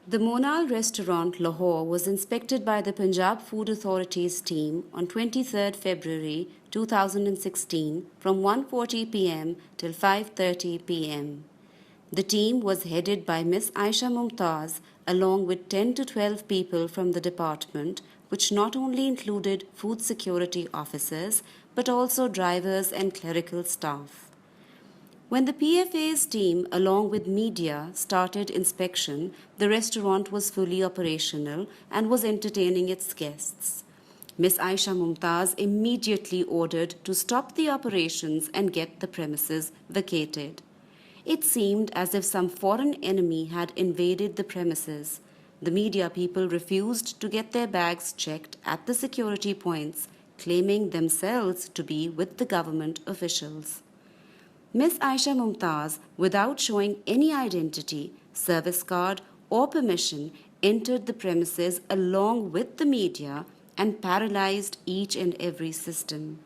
The Monal restaurant Lahore was inspected by the Punjab Food Authority's team on 23rd February 2016 from 1:40 p.m. till 5:30 p.m. The team was headed by Miss Ayesha Mumtaz along with 10 to 12 people from the department, which not only included food security officers but also drivers and clerical staff. When the PFA's team, along with media, started inspection, the restaurant was fully operational and was entertaining its guests. Miss Ayesha Mumtaz immediately ordered to stop the operations and get the premises vacated. It seemed as if some foreign enemy had invaded the premises. The media people refused to get their bags checked at the security points, claiming themselves to be with the government officials. Miss Ayesha Mumtaz, without showing any identity, service card, or permission, entered the premises along with the media and paralyzed each and every system.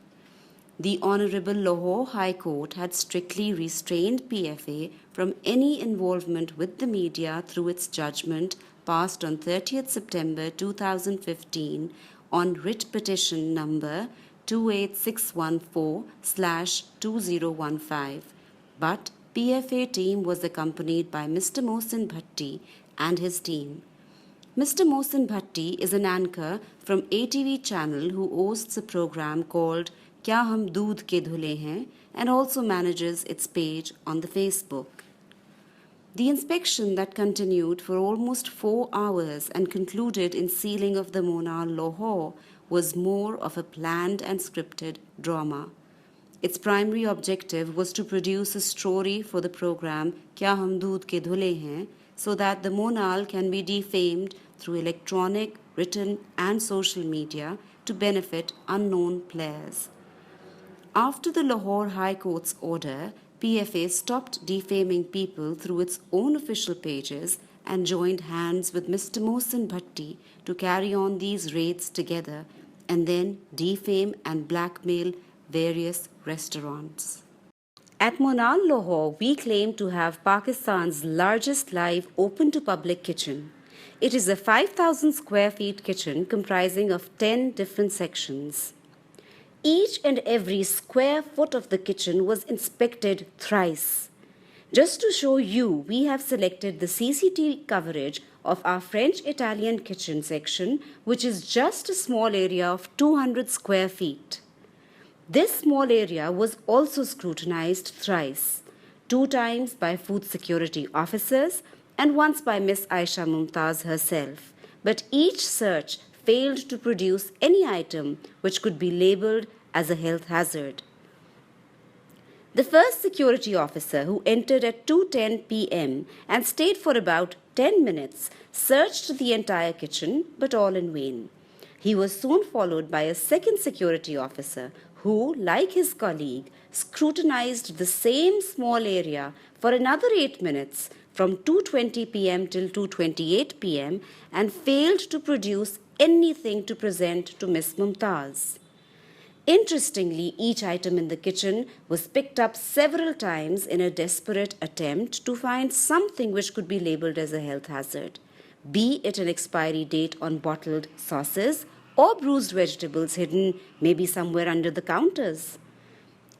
The Honorable Lahore High Court had strictly restrained PFA from any involvement with the media through its judgment passed on 30th September 2015 on writ petition number 28614/2015, but PFA team was accompanied by Mr. Mohsin Bhatti and his team. Mr. Mohsin Bhatti is an anchor from ATV channel who hosts a program called Kya Hum Doodh Ke Dhule Hain and also manages its page on the Facebook. The inspection that continued for almost 4 hours and concluded in sealing of the Monal Lahore was more of a planned and scripted drama. Its primary objective was to produce a story for the program Kya Hum Doodh Ke Dhule Hain so that the Monal can be defamed through electronic, written and social media to benefit unknown players. After the Lahore High Court's order, PFA stopped defaming people through its own official pages and joined hands with Mr. Mohsin Bhatti to carry on these raids together and then defame and blackmail various restaurants. At Monal Lahore, we claim to have Pakistan's largest live open to public kitchen. It is a 5,000 square feet kitchen comprising of 10 different sections. Each and every square foot of the kitchen was inspected thrice. Just to show you, we have selected the CCTV coverage of our French-Italian kitchen section, which is just a small area of 200 square feet. This small area was also scrutinized thrice, 2 times by food security officers and once by Miss Ayesha Mumtaz herself, but each search failed to produce any item which could be labeled as a health hazard. The first security officer, who entered at 2:10 p.m. and stayed for about 10 minutes, searched the entire kitchen, but all in vain. He was soon followed by a second security officer who, like his colleague, scrutinized the same small area for another 8 minutes from 2:20 p.m. till 2:28 p.m. and failed to produce anything to present to Miss Mumtaz. Interestingly, each item in the kitchen was picked up several times in a desperate attempt to find something which could be labeled as a health hazard, be it an expiry date on bottled sauces or bruised vegetables hidden maybe somewhere under the counters.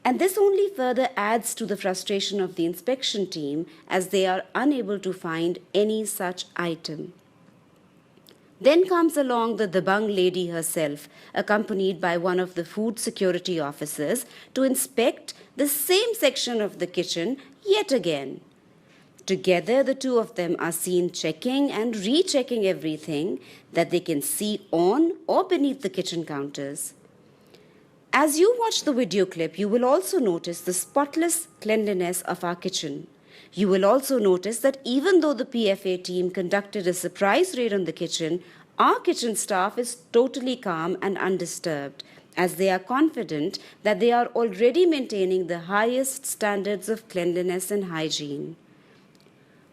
And this only further adds to the frustration of the inspection team as they are unable to find any such item. Then comes along the Dabang lady herself, accompanied by one of the food security officers, to inspect the same section of the kitchen yet again. Together, the two of them are seen checking and rechecking everything that they can see on or beneath the kitchen counters. As you watch the video clip, you will also notice the spotless cleanliness of our kitchen. You will also notice that even though the PFA team conducted a surprise raid on the kitchen, our kitchen staff is totally calm and undisturbed, as they are confident that they are already maintaining the highest standards of cleanliness and hygiene.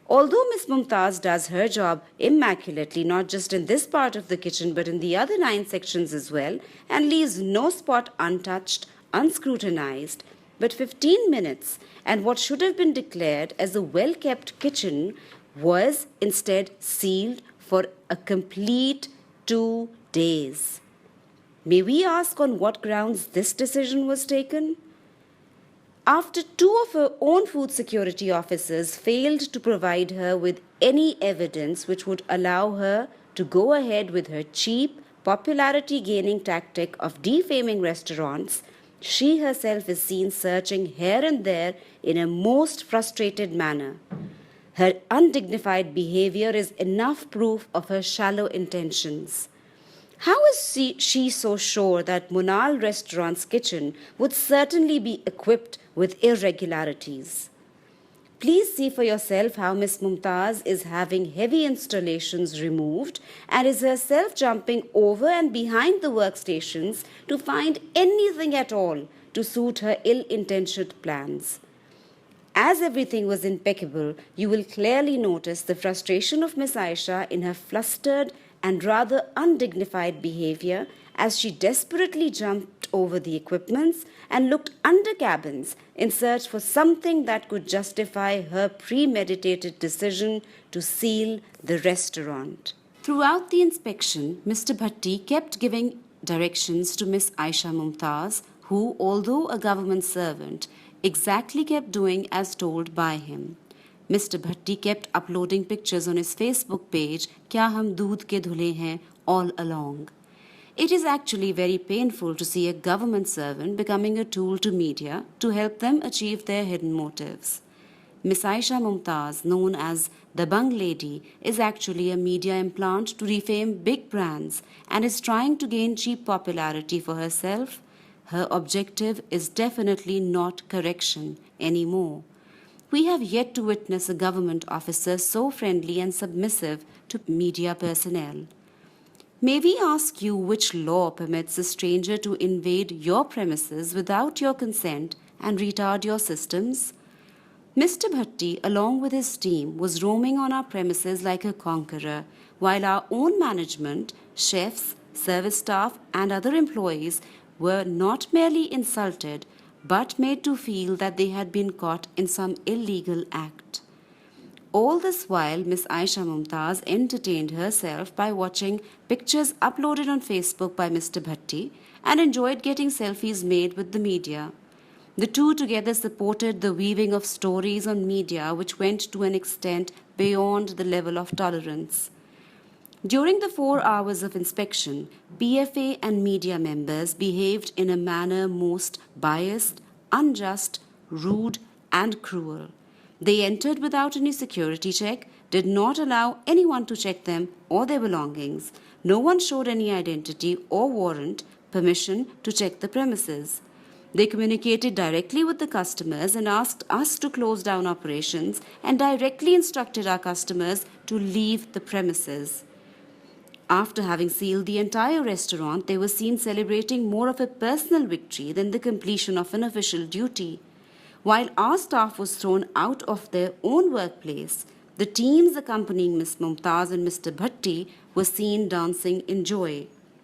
Although Miss Mumtaz does her job immaculately, not just in this part of the kitchen but in the other 9 sections as well, and leaves no spot untouched, unscrutinized, but 15 minutes and what should have been declared as a well-kept kitchen was instead sealed for a complete 2 days. May we ask on what grounds this decision was taken? After 2 of her own food security officers failed to provide her with any evidence which would allow her to go ahead with her cheap, popularity-gaining tactic of defaming restaurants, she herself is seen searching here and there in a most frustrated manner. Her undignified behavior is enough proof of her shallow intentions. How is she so sure that Monal restaurant's kitchen would certainly be equipped with irregularities? Please see for yourself how Miss Mumtaz is having heavy installations removed and is herself jumping over and behind the workstations to find anything at all to suit her ill-intentioned plans. As everything was impeccable, you will clearly notice the frustration of Miss Ayesha in her flustered and rather undignified behavior as she desperately jumped over the equipments and looked under cabins in search for something that could justify her premeditated decision to seal the restaurant. Throughout the inspection, Mr. Bhatti kept giving directions to Miss Ayesha Mumtaz, who, although a government servant, exactly kept doing as told by him. Mr. Bhatti kept uploading pictures on his Facebook page, Kya Hum Doodh Ke Dhule Hain, all along. It is actually very painful to see a government servant becoming a tool to media to help them achieve their hidden motives. Miss Ayesha Mumtaz, known as the Bung Lady, is actually a media implant to defame big brands and is trying to gain cheap popularity for herself. Her objective is definitely not correction anymore. We have yet to witness a government officer so friendly and submissive to media personnel. May we ask you which law permits a stranger to invade your premises without your consent and retard your systems? Mr. Bhatti, along with his team, was roaming on our premises like a conqueror, while our own management, chefs, service staff, and other employees were not merely insulted, but made to feel that they had been caught in some illegal act. All this while, Miss Ayesha Mumtaz entertained herself by watching pictures uploaded on Facebook by Mr. Bhatti and enjoyed getting selfies made with the media. The two together supported the weaving of stories on media which went to an extent beyond the level of tolerance. During the 4 hours of inspection, PFA and media members behaved in a manner most biased, unjust, rude, and cruel. They entered without any security check, did not allow anyone to check them or their belongings. No one showed any identity or warrant, permission to check the premises. They communicated directly with the customers and asked us to close down operations and directly instructed our customers to leave the premises. After having sealed the entire restaurant, they were seen celebrating more of a personal victory than the completion of an official duty. While our staff was thrown out of their own workplace, the teams accompanying Miss Mumtaz and Mr. Bhatti were seen dancing in joy.